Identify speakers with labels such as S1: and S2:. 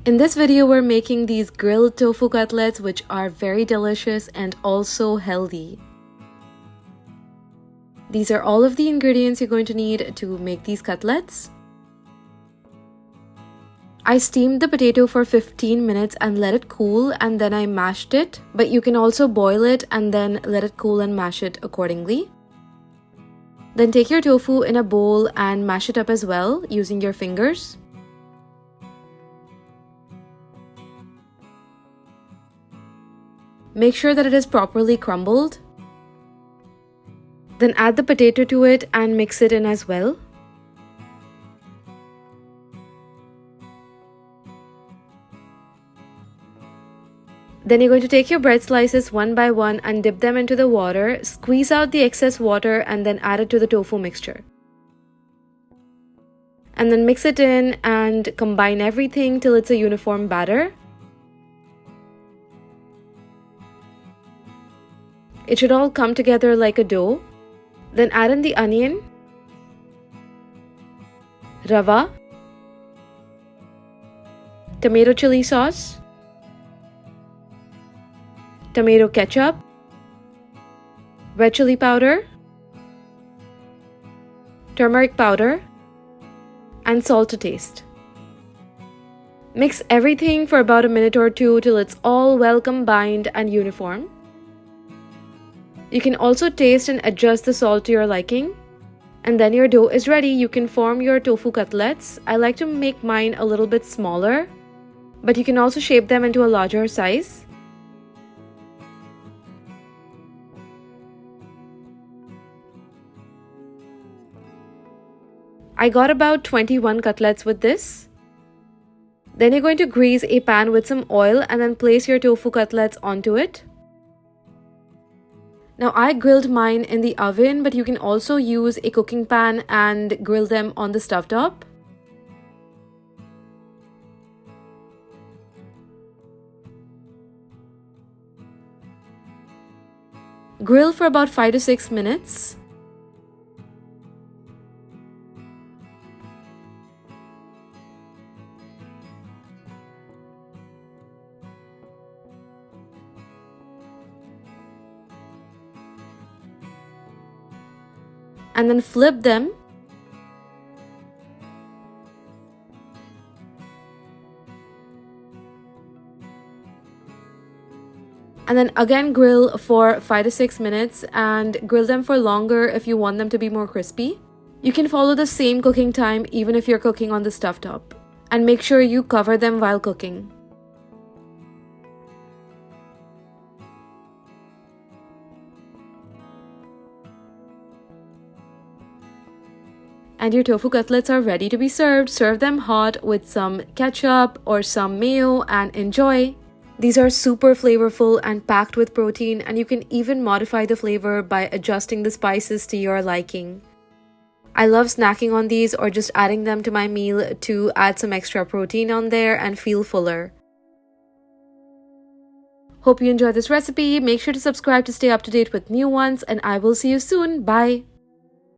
S1: In this video, we're making these grilled tofu cutlets, which are very delicious and also healthy. These are all of the ingredients you're going to need to make these cutlets. I steamed the potato for 15 minutes and let it cool, and then I mashed it, but you can also boil it and then let it cool and mash it accordingly. Then take your tofu in a bowl and mash it up as well using your fingers. Make sure that it is properly crumbled. Then add the potato to it and mix it in as well. Then you're going to take your bread slices one by one and dip them into the water, squeeze out the excess water and then add it to the tofu mixture. And then mix it in and combine everything till it's a uniform batter. It should all come together like a dough. Then add in the onion, rava, tomato chili sauce, tomato ketchup, red chili powder, turmeric powder, and salt to taste. Mix everything for about a minute or two till it's all well combined and uniform. You can also taste and adjust the salt to your liking. And then your dough is ready. You can form your tofu cutlets. I like to make mine a little bit smaller, but you can also shape them into a larger size. I got about 21 cutlets with this. Then you're going to grease a pan with some oil and then place your tofu cutlets onto it. Now I grilled mine in the oven, but you can also use a cooking pan and grill them on the stovetop. Grill for about 5 to 6 minutes. And then flip them. And then again grill for 5 to 6 minutes and grill them for longer if you want them to be more crispy. You can follow the same cooking time even if you're cooking on the stovetop. And make sure you cover them while cooking. And your tofu cutlets are ready to be served. Serve them hot with some ketchup or some mayo and enjoy. These are super flavorful and packed with protein, and you can even modify the flavor by adjusting the spices to your liking. I love snacking on these or just adding them to my meal to add some extra protein on there and feel fuller. Hope you enjoyed this recipe. Make sure to subscribe to stay up to date with new ones, and I will see you soon. Bye!